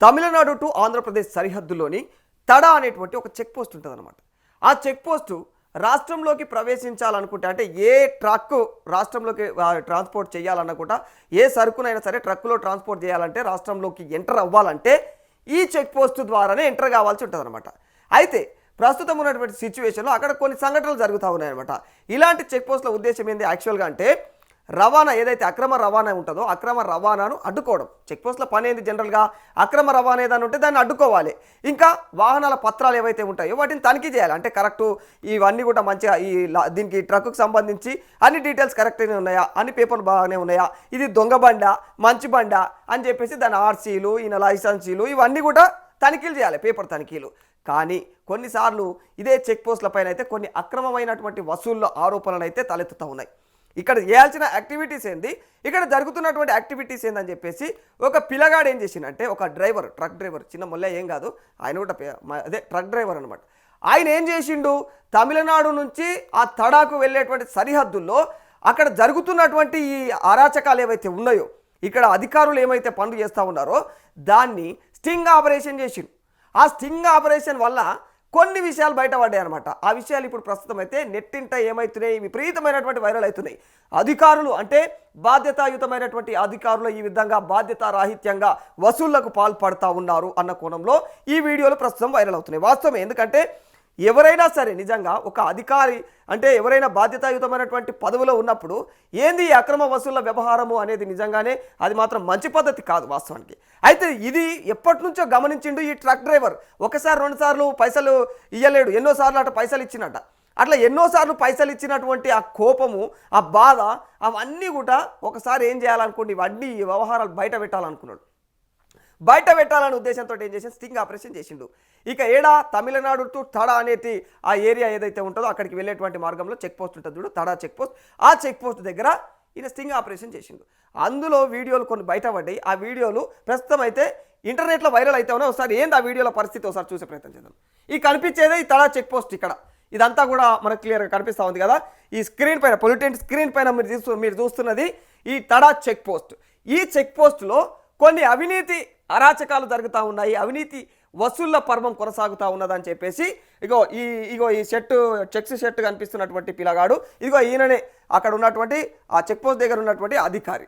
Tamil Nadu to Andhra Pradesh సరిహద్దులోని తడా అనేటువంటి ఒక check post ఉంటుందన్నమాట. ఆ చెక్ పోస్టు రాష్ట్రంలోకి ప్రవేశించాలనుకుంటే అంటే ఏ ట్రక్ రాష్ట్రంలోకి ట్రాన్స్పోర్ట్ చేయాలన్నా కూడా ఏ సరుకునైనా సరే ట్రక్కులో ట్రాన్స్పోర్ట్ చేయాలంటే రాష్ట్రంలోకి ఎంటర్ అవ్వాలంటే ఈ చెక్ పోస్ట్ ద్వారానే ఎంటర్ కావాల్సి ఉంటుందన్నమాట. అయితే ప్రస్తుతం ఉన్నటువంటి సిచ్యువేషన్లో అక్కడ కొన్ని సంఘటనలు జరుగుతూ ఉన్నాయన్నమాట. ఇలాంటి చెక్ పోస్టుల ఉద్దేశం ఏంది యాక్చువల్గా అంటే రవాణా ఏదైతే అక్రమ రవాణా ఉంటుందో అక్రమ రవాణాను అడ్డుకోవడం. చెక్ పోస్టుల పని ఏంది జనరల్గా అక్రమ రవాణా ఏదైనా ఉంటే దాన్ని అడ్డుకోవాలి. ఇంకా వాహనాల పత్రాలు ఏవైతే ఉంటాయో వాటిని తనిఖీ చేయాలి. అంటే కరెక్టు ఇవన్నీ కూడా మంచిగా దీనికి ట్రక్కుకు సంబంధించి అన్ని డీటెయిల్స్ కరెక్ట్గానే ఉన్నాయా, అన్ని పేపర్లు బాగానే ఉన్నాయా, ఇది దొంగ బండ మంచి బండ అని చెప్పేసి దాని ఆర్సీలు ఈయన లైసెన్సీలు ఇవన్నీ కూడా తనిఖీలు చేయాలి, పేపర్ తనిఖీలు. కానీ కొన్నిసార్లు ఇదే చెక్ పోస్టుల పైన అయితే కొన్ని అక్రమమైనటువంటి వసూళ్ళ ఆరోపణలు అయితే తలెత్తుతూ ఉన్నాయి. ఇక్కడ చేయాల్సిన యాక్టివిటీస్ ఏంది, ఇక్కడ జరుగుతున్నటువంటి యాక్టివిటీస్ ఏందని చెప్పేసి ఒక పిల్లగాడు ఏం చేసిందంటే ఒక డ్రైవర్, ట్రక్ డ్రైవర్, చిన్న మొల్ల ఏం కాదు, ఆయన కూడా అదే ట్రక్ డ్రైవర్ అనమాట. ఆయన ఏం చేసిండు, తమిళనాడు నుంచి ఆ తడాకు వెళ్ళేటువంటి సరిహద్దుల్లో అక్కడ జరుగుతున్నటువంటి ఈ అరాచకాలు ఏవైతే ఉన్నాయో, ఇక్కడ అధికారులు ఏమైతే పనులు చేస్తూ ఉన్నారో దాన్ని స్టింగ్ ఆపరేషన్ చేసిండు. ఆ స్టింగ్ ఆపరేషన్ వల్ల కొన్ని విషయాలు బయటపడ్డాయి అనమాట. ఆ విషయాలు ఇప్పుడు ప్రస్తుతం అయితే నెట్టింట ఏమవుతున్నాయి, విపరీతమైనటువంటి వైరల్ అవుతున్నాయి. అధికారులు అంటే బాధ్యతాయుతమైనటువంటి అధికారులు ఈ విధంగా బాధ్యతారాహిత్యంగా వసూళ్లకు పాల్పడతా ఉన్నారు అన్న కోణంలో ఈ వీడియోలు ప్రస్తుతం వైరల్ అవుతున్నాయి. వాస్తవమే, ఎందుకంటే ఎవరైనా సరే నిజంగా ఒక అధికారి అంటే ఎవరైనా బాధ్యతాయుతమైనటువంటి పదవిలో ఉన్నప్పుడు ఏంది ఈ అక్రమ వసూళ్ల వ్యవహారము అనేది నిజంగానే అది మాత్రం మంచి పద్ధతి కాదు వాస్తవానికి. అయితే ఇది ఎప్పటి నుంచో గమనించిండు ఈ ట్రక్ డ్రైవర్. ఒకసారి రెండు సార్లు పైసలు ఇయ్యలేడు, ఎన్నోసార్లు అట్లా పైసలు ఇచ్చినట్ట. అట్లా ఎన్నోసార్లు పైసలు ఇచ్చినటువంటి ఆ కోపము, ఆ బాధ, అవన్నీ కూడా ఒకసారి ఏం చేయాలనుకోండి, ఇవన్నీ వ్యవహారాలు బయట పెట్టాలనుకున్నాడు. బయట పెట్టాలనే ఉద్దేశంతో ఏం చేసి స్టింగ్ ఆపరేషన్ చేసిండు. ఇక ఏడా తమిళనాడు టు తడా అనేది ఆ ఏరియా ఏదైతే ఉంటుందో అక్కడికి వెళ్ళేటువంటి మార్గంలో చెక్ పోస్ట్ ఉంటుంది చూడు, తడా చెక్ పోస్ట్. ఆ చెక్ పోస్ట్ దగ్గర ఈయన స్టింగ్ ఆపరేషన్ చేసిండు. అందులో వీడియోలు కొన్ని బయటపడ్డాయి. ఆ వీడియోలు ప్రస్తుతం అయితే ఇంటర్నెట్లో వైరల్ అయితే ఉన్నాయి. ఒకసారి ఏంది ఆ వీడియోల పరిస్థితి ఒకసారి చూసే ప్రయత్నం చేద్దాం. ఈ కనిపించేదే ఈ తడా చెక్ పోస్ట్. ఇక్కడ ఇదంతా కూడా మనకు క్లియర్గా కనిపిస్తూ ఉంది కదా. ఈ స్క్రీన్ పైన పొలిటెంట్ స్క్రీన్ పైన మీరు చూస్తున్నది ఈ తడా చెక్ పోస్ట్. ఈ చెక్ పోస్టులో కొన్ని అవినీతి అరాచకాలు జరుగుతూ ఉన్నాయి, అవినీతి వసూళ్ల పర్వం కొనసాగుతూ ఉన్నదని చెప్పేసి ఇగో ఈ చెక్స్ షర్ట్ కనిపిస్తున్నటువంటి పిల్లగాడు, ఇదిగో ఈయననే అక్కడ ఉన్నటువంటి ఆ చెక్ పోస్ట్ దగ్గర ఉన్నటువంటి అధికారి.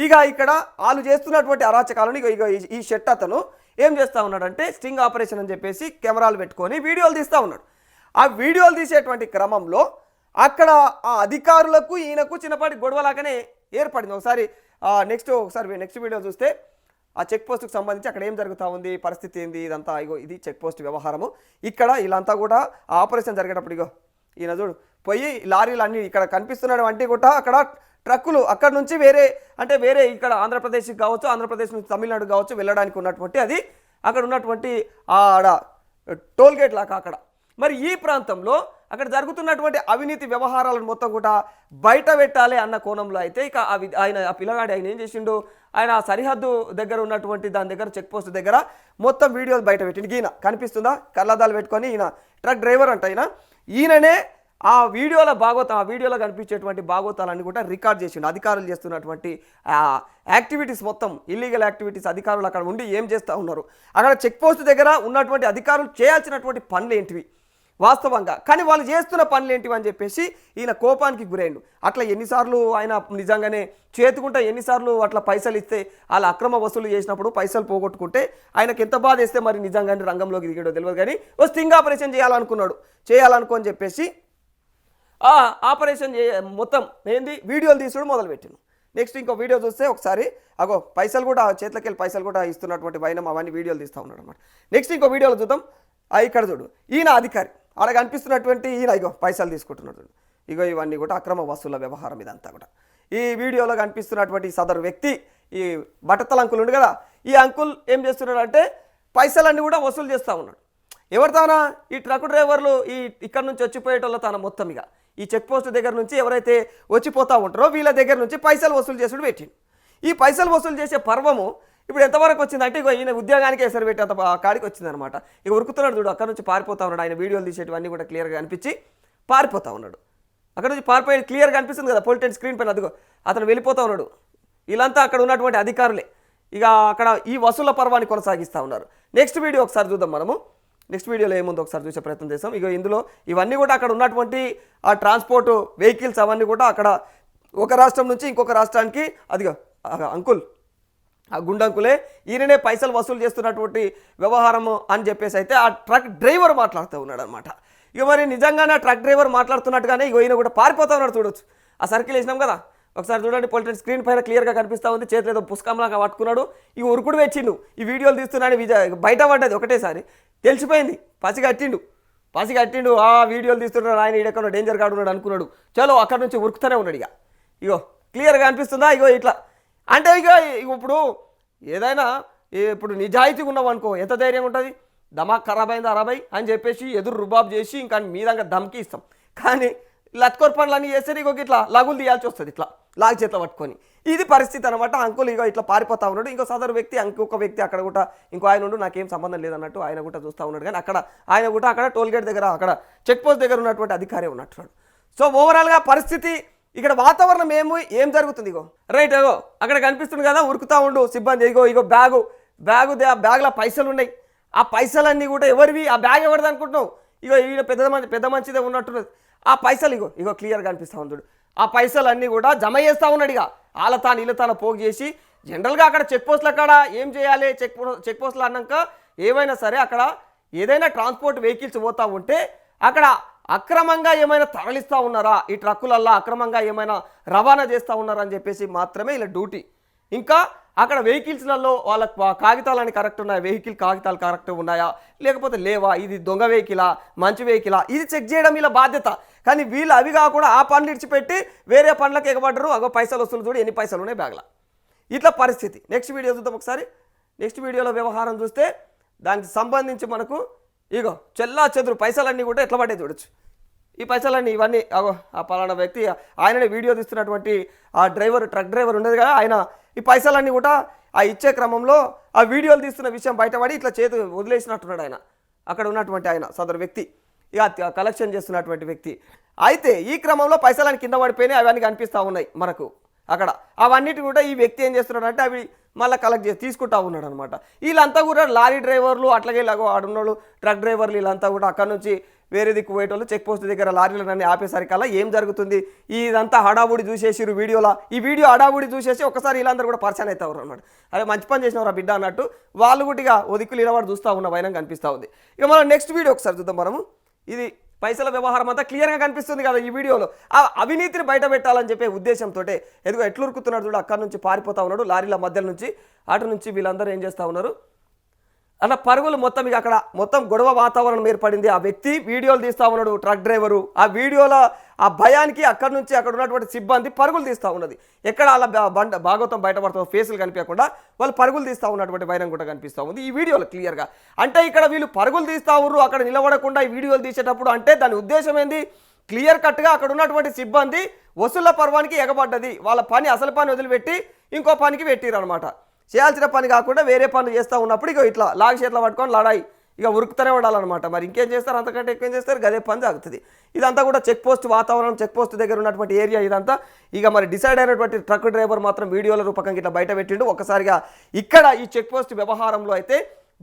ఇక ఇక్కడ వాళ్ళు చేస్తున్నటువంటి అరాచకాలను ఇగో ఈ షర్ట్ అతను ఏం చేస్తూ ఉన్నాడంటే స్టింగ్ ఆపరేషన్ అని చెప్పేసి కెమెరాలు పెట్టుకొని వీడియోలు తీస్తూ ఉన్నాడు. ఆ వీడియోలు తీసేటువంటి క్రమంలో అక్కడ ఆ అధికారులకు ఈయనకు చిన్నపాటి గొడవలాగానే ఏర్పడింది. ఒకసారి నెక్స్ట్ వీడియో చూస్తే ఆ చెక్ పోస్ట్కి సంబంధించి అక్కడ ఏం జరుగుతూ ఉంది, పరిస్థితి ఏంది, ఇదంతా ఇది చెక్ పోస్ట్ వ్యవహారము. ఇక్కడ వీళ్ళంతా కూడా ఆపరేషన్ జరిగేటప్పుడు ఇగో ఈయన చూడు పోయి లారీలు అన్నీ ఇక్కడ కనిపిస్తున్నాడు అంటే కూడా అక్కడ ట్రక్కులు అక్కడ నుంచి వేరే ఇక్కడ ఆంధ్రప్రదేశ్కి కావచ్చు, ఆంధ్రప్రదేశ్ నుంచి తమిళనాడు కావచ్చు వెళ్ళడానికి ఉన్నటువంటి అది అక్కడ ఉన్నటువంటి ఆడ టోల్ గేట్ లాగా అక్కడ. మరి ఈ ప్రాంతంలో అక్కడ జరుగుతున్నటువంటి అవినీతి వ్యవహారాలను మొత్తం కూడా బయట పెట్టాలి అన్న కోణంలో అయితే ఇక ఆ పిల్లగాడి ఆయన ఏం చేసిండు, ఆయన సరిహద్దు దగ్గర ఉన్నటువంటి దాని దగ్గర చెక్ పోస్ట్ దగ్గర మొత్తం వీడియోలు బయట పెట్టిండు. ఈయన కనిపిస్తుందా, కళ్ళద్దాలు పెట్టుకొని ఈయన ట్రక్ డ్రైవర్ అంట ఈయననే ఆ వీడియోలో కనిపించేటువంటి భాగోతాలన్నీ కూడా రికార్డ్ చేసిండు. అధికారులు చేస్తున్నటువంటి యాక్టివిటీస్ మొత్తం ఇల్లీగల్ యాక్టివిటీస్ అధికారులు అక్కడ ఉండి ఏం చేస్తూ ఉన్నారు, అక్కడ చెక్ పోస్ట్ దగ్గర ఉన్నటువంటి అధికారులు చేయాల్సినటువంటి పనులు ఏంటివి వాస్తవంగా, కానీ వాళ్ళు చేస్తున్న పనులు ఏంటివి అని చెప్పేసి ఈయన కోపానికి గురైండు. అట్లా ఎన్నిసార్లు ఆయన నిజంగానే చేతుకుంటే ఎన్నిసార్లు అట్లా పైసలు ఇస్తే వాళ్ళ అక్రమ వసూలు చేసినప్పుడు పైసలు పోగొట్టుకుంటే ఆయనకి ఎంత బాధ వేస్తే మరి నిజంగానే రంగంలోకి దిగాడో తెలియదు. కానీ ఓ స్టింగ్ ఆపరేషన్ చేయాలనుకొని చెప్పేసి ఆ ఆపరేషన్ మొత్తం ఏంది వీడియోలు తీసుడు మొదలుపెట్టిను. నెక్స్ట్ ఇంకో వీడియో చూస్తే ఒకసారి పైసలు కూడా చేతులకి వెళ్ళి పైసలు కూడా ఇస్తున్నటువంటి వైనం అవన్నీ వీడియోలు తీస్తూ ఉన్నాడు అనమాట. నెక్స్ట్ ఇంకో వీడియోలో చూద్దాం. ఇక్కడ చూడు ఈయన అధికారి అక్కడ కనిపిస్తున్నటువంటి ఈయన పైసలు తీసుకుంటున్నాడు. ఇవన్నీ కూడా అక్రమ వసూళ్ల వ్యవహారం ఇదంతా కూడా. ఈ వీడియోలో కనిపిస్తున్నటువంటి సదరు వ్యక్తి ఈ బట్టతల అంకుల్ ఉండు కదా, ఈ అంకుల్ ఏం చేస్తున్నాడు అంటే పైసలన్నీ కూడా వసూలు చేస్తూ ఉన్నాడు. ఎవరితోనా ఈ ట్రక్ డ్రైవర్లు ఇక్కడ నుంచి వచ్చిపోయేటోళ్ళ తన మొత్తం ఈ చెక్ పోస్ట్ దగ్గర నుంచి ఎవరైతే వచ్చిపోతూ ఉంటారో వీళ్ళ దగ్గర నుంచి పైసలు వసూలు చేసుడు పెట్టిండు. ఈ పైసలు వసూలు చేసే పర్వము ఇప్పుడు ఎంతవరకు వచ్చిందంటే ఈయన ఉద్యోగానికి ఎసరు పెట్టేంత కాడికి వచ్చిందనమాట. ఉరుకుతున్నాడు చూడు, అక్కడ నుంచి పారిపోతా ఉన్నాడు. ఆయన వీడియోలు తీసేటివన్నీ కూడా క్లియర్గా కనిపించి పారిపోతా ఉన్నాడు. అక్కడ నుంచి పారిపోయి క్లియర్గా కనిపిస్తుంది కదా పొలిటెంట్ స్క్రీన్ పైన, అదిగో అతను వెళ్ళిపోతా ఉన్నాడు. వీళ్ళంతా అక్కడ ఉన్నటువంటి అధికారులే. ఇక అక్కడ ఈ వసూళ్ల పర్వాన్ని కొనసాగిస్తూ ఉన్నారు. నెక్స్ట్ వీడియో ఒకసారి చూద్దాం మనము. నెక్స్ట్ వీడియోలో ఏముందో ఒకసారి చూసే ప్రయత్నం చేస్తాం. ఇక ఇందులో ఇవన్నీ కూడా అక్కడ ఉన్నటువంటి ఆ ట్రాన్స్పోర్ట్ వెహికల్స్ అవన్నీ కూడా అక్కడ ఒక రాష్ట్రం నుంచి ఇంకొక రాష్ట్రానికి అదిగా అంకుల్ ఆ గుండంకులే ఈయననే పైసలు వసూలు చేస్తున్నటువంటి వ్యవహారం అని చెప్పేసి అయితే ఆ ట్రక్ డ్రైవర్ మాట్లాడుతూ ఉన్నాడు అనమాట. ఇక మరి నిజంగానే ఆ ట్రక్ డ్రైవర్ మాట్లాడుతున్నట్టుగానే ఇక ఈయన కూడా పారిపోతా ఉన్నాడు చూడొచ్చు. ఆ సర్కిల్ వేసినాం కదా ఒకసారి చూడండి, పొలిటికల్ స్క్రీన్ పైన క్లియర్గా కనిపిస్తూ ఉంది. చేతిలో ఏదో పుస్తకంలాగా పట్టుకున్నాడు. ఇక ఉరుకుడు వెచ్చిండు. ఈ వీడియోలు తీస్తున్నాను బయట పడ్డది ఒకటేసారి తెలిసిపోయింది. పసిగట్టిండు ఆ వీడియోలు తీస్తున్నాడు ఆయన ఈడెక్కడ డేంజర్ గార్డు ఉన్నాడు అనుకున్నాడు. చలో అక్కడ నుంచి ఉరుకుతూనే ఉన్నాడు. ఇగో క్లియర్గా అనిపిస్తుందా? ఇగో ఇట్లా అంటే ఇక ఇప్పుడు ఏదైనా ఇప్పుడు నిజాయితీగా ఉన్నాం అనుకో ఎంత ధైర్యం ఉంటుంది. దమాక్ ఖరాబ్ అని చెప్పేసి ఎదురు రుబాబ్ చేసి ఇంకా మీదంగా దమ్కి ఇస్తాం. కానీ లత్కోర్ పనులన్నీ చేస్తే నీకు ఇట్లా లగులు తీయాల్సి వస్తుంది, ఇట్లా లాగ్ చేతిలో పట్టుకొని. ఇది పరిస్థితి అనమాట. అంకుల్ ఇక ఇట్లా పారిపోతా ఉన్నాడు. ఇంకో సదరు వ్యక్తి ఇంకొక వ్యక్తి అక్కడ కూడా ఇంకో ఆయన ఉండు నాకేం సంబంధం లేదన్నట్టు ఆయన కూడా చూస్తూ ఉన్నాడు. కానీ ఆయన కూడా అక్కడ టోల్గేట్ దగ్గర అక్కడ చెక్ పోస్ట్ దగ్గర ఉన్నటువంటి అధికారి ఉన్నట్టున్నాడు. సో ఓవరాల్గా పరిస్థితి ఇక్కడ వాతావరణం ఏం జరుగుతుంది? ఇగో రైట్ అగో అక్కడ కనిపిస్తుంది కదా ఉరుకుతా ఉండు సిబ్బంది. ఇగో బ్యాగ్లో పైసలు ఉన్నాయి. ఆ పైసలన్నీ కూడా ఎవరివి? ఆ బ్యాగ్ ఎవరిది అనుకుంటున్నావు? ఇగో ఈయన పెద్ద మంచిదే ఉన్నట్టున్నది. ఆ పైసలు ఇగో క్లియర్గా అనిపిస్తూ ఉంది. ఆ పైసలన్నీ కూడా జమ చేస్తూ ఉన్నాడు. ఇక వీళ్ళతాన పోగు చేసి జనరల్గా అక్కడ చెక్ పోస్టుల కాడ ఏం చేయాలి? చెక్ పోస్టులు అన్నాక ఏమైనా సరే అక్కడ ఏదైనా ట్రాన్స్పోర్ట్ వెహికల్స్ పోతూ ఉంటే అక్కడ అక్రమంగా ఏమైనా తరలిస్తూ ఉన్నారా, ఈ ట్రక్కులల్లో అక్రమంగా ఏమైనా రవాణా చేస్తూ ఉన్నారా అని చెప్పేసి మాత్రమే ఇలా డ్యూటీ. ఇంకా అక్కడ వెహికల్స్లలో వాళ్ళ కాగితాలని కరెక్ట్ ఉన్నాయా, వెహికల్ కాగితాలు కరెక్ట్ ఉన్నాయా లేకపోతే లేవా, ఇది దొంగ వెహికలా మంచి వెహికలా, ఇది చెక్ చేయడం వీళ్ళ బాధ్యత. కానీ వీళ్ళు అవి కాకుండా ఆ పనులు ఇడిచిపెట్టి వేరే పనులకు ఎగబడ్డరు. అగో పైసలు వస్తువులు చూడు ఎన్ని పైసలు ఉన్నాయి బ్యాగ్లో. ఇట్లా పరిస్థితి. నెక్స్ట్ వీడియో చూద్దాం ఒకసారి. నెక్స్ట్ వీడియోలో వ్యవహారం చూస్తే దానికి సంబంధించి మనకు ఇగో చెల్లా చెదురు పైసలన్నీ కూడా ఎట్లా పడ్డాయి చూడొచ్చు. ఈ పైసలన్నీ ఇవన్నీ అగో ఆ పలానా వ్యక్తి ఆయననే వీడియో తీస్తున్నటువంటి ఆ ట్రక్ డ్రైవర్ ఉండేది కదా ఆయన ఈ పైసలన్నీ కూడా ఆ ఇచ్చే క్రమంలో ఆ వీడియోలు తీస్తున్న విషయం బయటపడి ఇట్లా చేతి వదిలేసినట్టున్నాడు ఆయన అక్కడ ఉన్నటువంటి ఆయన సదరు వ్యక్తి ఇక కలెక్షన్ చేస్తున్నటువంటి వ్యక్తి. అయితే ఈ క్రమంలో పైసలన్నీ కింద పడిపోయినాయి. అవన్నీ కనిపిస్తూ ఉన్నాయి మనకు అక్కడ. అవన్నిటి కూడా ఈ వ్యక్తి ఏం చేస్తున్నాడంటే అవి మళ్ళీ కలెక్ట్ చేసి తీసుకుంటా ఉన్నాడు అనమాట. వీళ్ళంతా కూడా లారీ డ్రైవర్లు అట్లాగే ఇలాగో ఆడున్నాడు ట్రక్ డ్రైవర్లు వీళ్ళంతా కూడా అక్కడ నుంచి వేరే దిక్కు పోయేటోళ్ళు చెక్ పోస్ట్ దగ్గర లారీలన్నీ ఆపేసరికల్లా ఏం జరుగుతుంది ఇదంతా హడావుడి చూసేసిరు వీడియోలో. ఈ వీడియో హడావుడి చూసేసి ఒకసారి వీళ్ళందరూ కూడా పరిచయం అవుతారు అనమాట. అరే మంచి పని చేసినవరా బిడ్డ అన్నట్టు వాళ్ళు కూడా ఇక ఓ దిక్కులు నిలబడి చూస్తూ ఉన్న వైనం కనిపిస్తూ ఉంది. ఇక మనం నెక్స్ట్ వీడియో ఒకసారి చూద్దాం మనము. ఇది పైసల వ్యవహారం అంతా క్లియర్గా కనిపిస్తుంది కదా ఈ వీడియోలో. ఆ అవినీతిని బయట పెట్టాలని చెప్పే ఉద్దేశంతో ఎదుగు ఎట్లు ఉరుకుతున్నాడు చూడు అక్కడ నుంచి పారిపోతా ఉన్నాడు లారీల మధ్య నుంచి. అటు నుంచి వీళ్ళందరూ ఏం చేస్తూ ఉన్నారు అలా పరుగులు మొత్తం ఇక అక్కడ మొత్తం గొడవ వాతావరణం ఏర్పడింది. ఆ వ్యక్తి వీడియోలు తీస్తూ ఉన్నాడు ట్రక్ డ్రైవరు. ఆ వీడియోలో ఆ భయానికి అక్కడ నుంచి అక్కడ ఉన్నటువంటి సిబ్బంది పరుగులు తీస్తూ ఉన్నది. ఎక్కడ అలా భాగవతం బయటపడుతుందో ఫేసులు కనిపించకుండా వాళ్ళు పరుగులు తీస్తూ ఉన్నటువంటి వైరం కూడా కనిపిస్తూ ఉంది ఈ వీడియోలో క్లియర్గా. అంటే ఇక్కడ వీళ్ళు పరుగులు తీస్తూ ఉన్నారు అక్కడ నిలబడకుండా ఈ వీడియోలు తీసేటప్పుడు. అంటే దాని ఉద్దేశం ఏంది? క్లియర్ కట్గా అక్కడ ఉన్నటువంటి సిబ్బంది వసూళ్ల పర్వానికి ఎగబడ్డది. వాళ్ళ పని అసలు పని వదిలిపెట్టి ఇంకో పనికి పెట్టిరు అనమాట. చేయాల్సిన పని కాకుండా వేరే పనులు చేస్తూ ఉన్నప్పుడు ఇక ఇట్లా లాగ్ చేతిలో పట్టుకొని లడాయి ఇక ఉరుకుతూనే ఉండాలన్నమాట. మరి ఇంకేం చేస్తారు? అంతకంటే ఎక్కువ ఏం చేస్తారు? గదే పని జరుగుతుంది. ఇదంతా కూడా చెక్ పోస్ట్ వాతావరణం చెక్ పోస్ట్ దగ్గర ఉన్నటువంటి ఏరియా ఇదంతా. ఇక మరి డిసైడ్ అయినటువంటి ట్రక్ డ్రైవర్ మాత్రం వీడియోల రూపకంగా ఇట్లా బయట పెట్టిండు. ఒక్కసారిగా ఇక్కడ ఈ చెక్ పోస్ట్ వ్యవహారంలో అయితే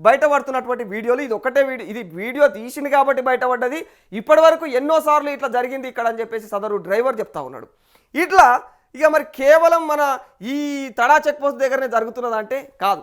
బయటపడుతున్నటువంటి వీడియోలు ఇది ఒకటే ఇది వీడియో తీసింది కాబట్టి బయటపడ్డది. ఇప్పటి వరకు ఎన్నోసార్లు ఇట్లా జరిగింది ఇక్కడ అని చెప్పేసి సదరు డ్రైవర్ చెప్తా ఉన్నాడు. ఇట్లా ఇక మరి కేవలం మన ఈ తడా చెక్ పోస్ట్ దగ్గరనే జరుగుతున్నదంటే కాదు.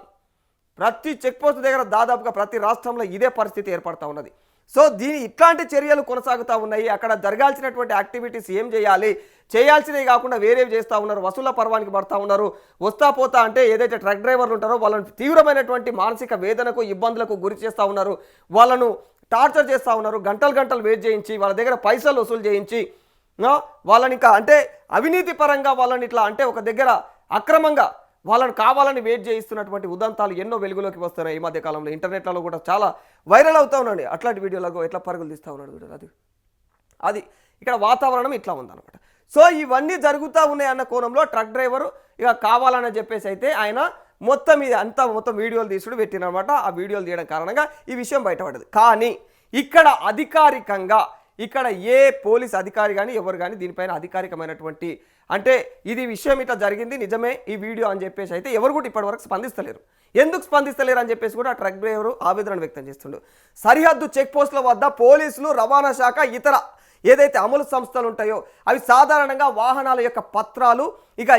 ప్రతి చెక్ పోస్ట్ దగ్గర దాదాపుగా ప్రతి రాష్ట్రంలో ఇదే పరిస్థితి ఏర్పడుతూ ఉన్నది. సో ఇట్లాంటి చర్యలు కొనసాగుతూ ఉన్నాయి. అక్కడ జరగాల్సినటువంటి యాక్టివిటీస్ ఏం చేయాలి, చేయాల్సినవి కాకుండా వేరేవి చేస్తూ ఉన్నారు. వసూళ్ల పర్వానికి పడుతూ ఉన్నారు. వస్తా పోతా అంటే ఏదైతే ట్రక్ డ్రైవర్లు ఉంటారో వాళ్ళని తీవ్రమైనటువంటి మానసిక వేదనకు ఇబ్బందులకు గురి చేస్తూ ఉన్నారు. వాళ్ళను టార్చర్ చేస్తూ ఉన్నారు. గంటలు వెయిట్ చేయించి వాళ్ళ దగ్గర పైసలు వసూలు చేయించి వాళ్ళని ఇంకా అంటే అవినీతి పరంగా వాళ్ళని ఇట్లా అంటే ఒక దగ్గర అక్రమంగా వాళ్ళని కావాలని వెయిట్ చేయిస్తున్నటువంటి ఉదంతాలు ఎన్నో వెలుగులోకి వస్తున్నాయి ఈ మధ్య కాలంలో. ఇంటర్నెట్లలో కూడా చాలా వైరల్ అవుతూ ఉన్నాడు. అట్లాంటి వీడియోలకు ఎట్లా పరుగులు తీస్తూ ఉన్నాడు అది ఇక్కడ వాతావరణం ఇట్లా ఉందన్నమాట. సో ఇవన్నీ జరుగుతూ ఉన్నాయి అన్న కోణంలో ట్రక్ డ్రైవరు ఇక కావాలని చెప్పేసి అయితే ఆయన మొత్తం ఇది అంతా మొత్తం వీడియోలు తీసుడు పెట్టినమాట. ఆ వీడియోలు తీయడం కారణంగా ఈ విషయం బయటపడ్డది. కానీ ఇక్కడ అధికారికంగా ఇక్కడ ఏ పోలీస్ అధికారి కానీ ఎవరు కానీ దీనిపైన అధికారికమైనటువంటి అంటే ఇది విషయం ఇట్లా జరిగింది నిజమే ఈ వీడియో అని చెప్పేసి అయితే ఎవరు కూడా ఇప్పటివరకు స్పందిస్తలేరు. ఎందుకు స్పందిస్తలేరు అని చెప్పేసి కూడా ఆ ట్రక్ డ్రైవరు ఆవేదన వ్యక్తం చేస్తుండు. సరిహద్దు చెక్ పోస్టుల వద్ద పోలీసులు, రవాణా శాఖ, ఇతర ఏదైతే అమలు సంస్థలు ఉంటాయో అవి సాధారణంగా వాహనాల యొక్క పత్రాలు, ఇక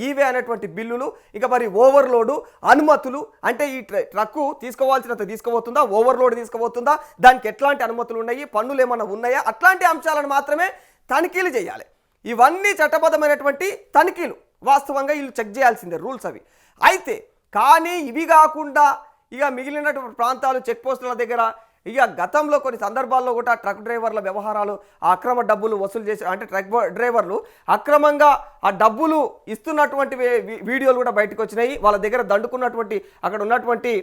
ఈవే అనేటువంటి బిల్లులు, ఇక మరి ఓవర్లోడు అనుమతులు, అంటే ఈ ట్రక్కు తీసుకోవాల్సినంత తీసుకుపోతుందా, ఓవర్లోడ్ తీసుకుపోతుందా, దానికి ఎట్లాంటి అనుమతులు ఉన్నాయి, పన్నులు ఏమన్నా ఉన్నాయా, అట్లాంటి అంశాలను మాత్రమే తనిఖీలు చేయాలి. ఇవన్నీ చట్టబద్ధమైనటువంటి తనిఖీలు, వాస్తవంగా వీళ్ళు చెక్ చేయాల్సిందే రూల్స్ అవి. అయితే కానీ ఇవి కాకుండా ఇక మిగిలినటువంటి ప్రాంతాలు చెక్ పోస్టుల దగ్గర ఇక గతంలో కొన్ని సందర్భాల్లో కూడా ట్రక్ డ్రైవర్ల వ్యవహారాలు, అక్రమ డబ్బులు వసూలు చేసి, అంటే ట్రక్ డ్రైవర్లు అక్రమంగా ఆ డబ్బులు ఇస్తున్నటువంటి వీడియోలు కూడా బయటకు వచ్చినాయి. వాళ్ళ దగ్గర దండుకున్నటువంటి అక్కడ ఉన్నటువంటి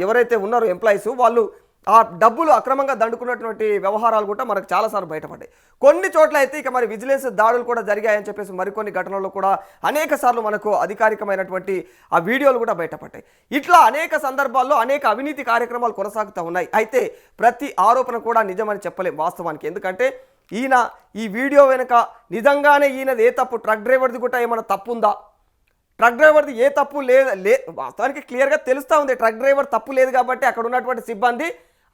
ఎవరైతే ఉన్నారో ఎంప్లాయీస్ వాళ్ళు ఆ డబ్బులు అక్రమంగా దండుకున్నటువంటి వ్యవహారాలు కూడా మనకు చాలాసార్లు బయటపడ్డాయి. కొన్ని చోట్ల అయితే ఇక మరి విజిలెన్స్ దాడులు కూడా జరిగాయని చెప్పేసి మరికొన్ని ఘటనల్లో కూడా అనేక సార్లు మనకు అధికారికమైనటువంటి ఆ వీడియోలు కూడా బయటపడ్డాయి. ఇట్లా అనేక సందర్భాల్లో అనేక అవినీతి కార్యక్రమాలు కొనసాగుతూ ఉన్నాయి. అయితే ప్రతి ఆరోపణ కూడా నిజమని చెప్పలేం వాస్తవానికి. ఎందుకంటే ఈ వీడియో వెనుక నిజంగానే ఈయనది ఏ తప్పు, ట్రక్ డ్రైవర్ది కూడా ఏమైనా తప్పు ఉందా, ట్రక్ డ్రైవర్ది ఏ తప్పు వాస్తవానికి క్లియర్గా తెలుస్తూ ఉంది. ట్రక్ డ్రైవర్ తప్పు లేదు కాబట్టి అక్కడ ఉన్నటువంటి సిబ్బంది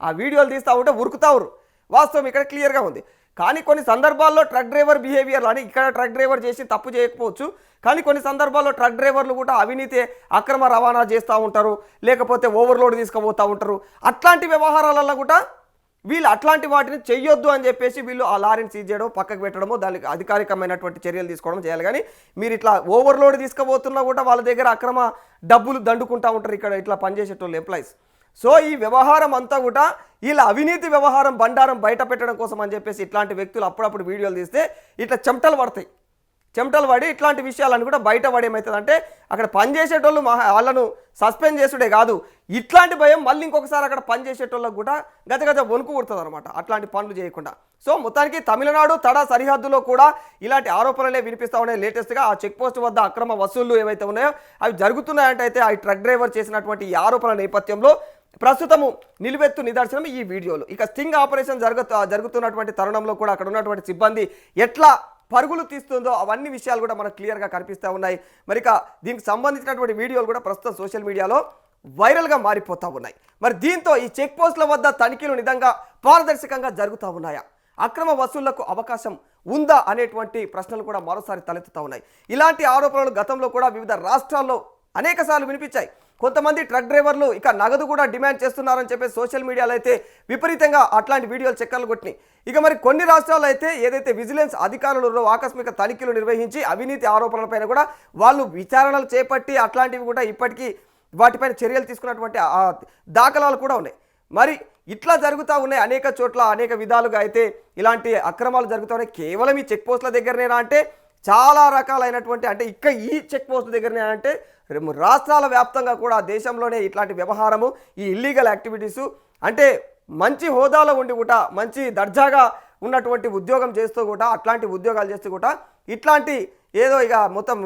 ఆ వీడియోలు తీస్తూ ఉంటే ఉరుకుతారు, వాస్తవం ఇక్కడ క్లియర్గా ఉంది. కానీ కొన్ని సందర్భాల్లో ట్రక్ డ్రైవర్ బిహేవియర్ అని ఇక్కడ ట్రక్ డ్రైవర్ చేసి తప్పు చేయకపోవచ్చు, కానీ కొన్ని సందర్భాల్లో ట్రక్ డ్రైవర్లు కూడా అవినీతి అక్రమ రవాణా చేస్తూ ఉంటారు, లేకపోతే ఓవర్లోడ్ తీసుకుపోతూ ఉంటారు. అట్లాంటి వ్యవహారాలలో కూడా వీళ్ళు అట్లాంటి వాటిని చెయ్యొద్దు అని చెప్పేసి వీళ్ళు ఆ లారీని సీజ్ చేయడం, పక్కకు పెట్టడము, దానికి అధికారికమైనటువంటి చర్యలు తీసుకోవడం చేయాలి. కానీ మీరు ఇట్లా ఓవర్లోడ్ తీసుకుపోతున్నా కూడా వాళ్ళ దగ్గర అక్రమ డబ్బులు దండుకుంటూ ఉంటారు ఇక్కడ ఇట్లా పనిచేసేటోళ్ళు ఎంప్లాయీస్. సో ఈ వ్యవహారం అంతా కూడా వీళ్ళ అవినీతి వ్యవహారం బండారం బయట పెట్టడం కోసం అని చెప్పేసి ఇట్లాంటి వ్యక్తులు అప్పుడప్పుడు వీడియోలు తీస్తే ఇట్లా చెమటలు పడతాయి. చెమటలు పడి ఇట్లాంటి విషయాలను కూడా బయట పడి ఏమవుతుందంటే అక్కడ పనిచేసేటోళ్ళు వాళ్ళను సస్పెండ్ చేసుడే కాదు, ఇట్లాంటి భయం మళ్ళీ ఇంకొకసారి అక్కడ పనిచేసేటోళ్ళకు కూడా గజగజ వణుకు పుడుతుంది అనమాట అట్లాంటి పనులు చేయకుండా. సో మొత్తానికి తమిళనాడు తడ సరిహద్దులో కూడా ఇలాంటి ఆరోపణలే వినిపిస్తూ ఉన్నాయి. లేటెస్ట్గా ఆ చెక్ పోస్ట్ వద్ద అక్రమ వసూళ్లు ఏవైతే ఉన్నాయో అవి జరుగుతున్నాయంటే అయితే ఆ ట్రక్ డ్రైవర్ చేసినటువంటి ఈ ఆరోపణల నేపథ్యంలో ప్రస్తుతము నిలువెత్తు నిదర్శనం ఈ వీడియోలు. ఇక స్టింగ్ ఆపరేషన్ జరుగుతున్నటువంటి తరుణంలో కూడా అక్కడ ఉన్నటువంటి సిబ్బంది ఎట్లా పరుగులు తీస్తుందో అవన్నీ విషయాలు కూడా మనకు క్లియర్గా కనిపిస్తూ ఉన్నాయి. మరి దీనికి సంబంధించినటువంటి వీడియోలు కూడా ప్రస్తుతం సోషల్ మీడియాలో వైరల్గా మారిపోతూ ఉన్నాయి. మరి దీంతో ఈ చెక్ పోస్టుల వద్ద తనిఖీలు నిజంగా పారదర్శకంగా జరుగుతూ ఉన్నాయా, అక్రమ వసూళ్లకు అవకాశం ఉందా అనేటువంటి ప్రశ్నలు కూడా మరోసారి తలెత్తుతూ ఉన్నాయి. ఇలాంటి ఆరోపణలు గతంలో కూడా వివిధ రాష్ట్రాల్లో అనేక సార్లు వినిపించాయి. కొంతమంది ట్రక్ డ్రైవర్లు ఇక నగదు కూడా డిమాండ్ చేస్తున్నారని చెప్పి సోషల్ మీడియాలో అయితే విపరీతంగా అట్లాంటి వీడియోలు చక్కర్లు కొట్టినాయి. ఇక మరి కొన్ని రాష్ట్రాల్లో అయితే ఏదైతే విజిలెన్స్ అధికారులు ఆకస్మిక తనిఖీలు నిర్వహించి అవినీతి ఆరోపణలపైన కూడా వాళ్ళు విచారణలు చేపట్టి అట్లాంటివి కూడా ఇప్పటికీ వాటిపైన చర్యలు తీసుకున్నటువంటి దాఖలాలు కూడా ఉన్నాయి. మరి ఇట్లా జరుగుతూ ఉన్నాయి అనేక చోట్ల అనేక విధాలుగా. అయితే ఇలాంటి అక్రమాలు జరుగుతూ ఉన్నాయి కేవలం ఈ చెక్ పోస్టుల దగ్గరనేనా అంటే చాలా రకాలైనటువంటి, అంటే ఈ చెక్ పోస్ట్ దగ్గరనే అంటే రాష్ట్రాల వ్యాప్తంగా కూడా దేశంలోనే ఇట్లాంటి వ్యవహారము, ఈ ఇల్లీగల్ యాక్టివిటీసు, అంటే మంచి హోదాలో ఉండి కూడా మంచి దర్జాగా ఉన్నటువంటి ఉద్యోగం చేస్తూ కూడా అట్లాంటి ఉద్యోగాలు చేస్తూ కూడా ఇట్లాంటి ఏదో ఇక మొత్తం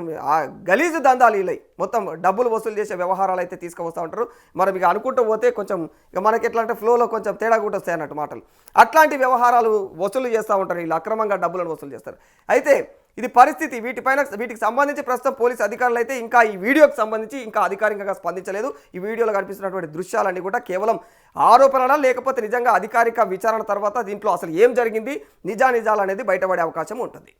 గలీజు దందాలు ఇలాయి మొత్తం డబ్బులు వసూలు చేసే వ్యవహారాలు అయితే తీసుకువస్తూ ఉంటారు. మనం ఇక అనుకుంటూ పోతే కొంచెం ఇక మనకి ఎట్లా అంటే ఫ్లోలో కొంచెం తేడా కూడా వస్తాయి అన్నట్టు మాటలు. అట్లాంటి వ్యవహారాలు వసూలు చేస్తూ ఉంటారు, వీళ్ళు అక్రమంగా డబ్బులను వసూలు చేస్తారు. అయితే ఇది పరిస్థితి. వీటికి సంబంధించి ప్రస్తుతం పోలీసు అధికారులు అయితే ఇంకా ఈ వీడియోకి సంబంధించి ఇంకా అధికారికంగా స్పందించలేదు. ఈ వీడియోలో కనిపిస్తున్నటువంటి దృశ్యాలన్నీ కూడా కేవలం ఆరోపణలా లేకపోతే నిజంగా అధికారిక విచారణ తర్వాత దీంట్లో అసలు ఏం జరిగింది, నిజానిజాలు అనేది బయటపడే అవకాశం ఉంటుంది.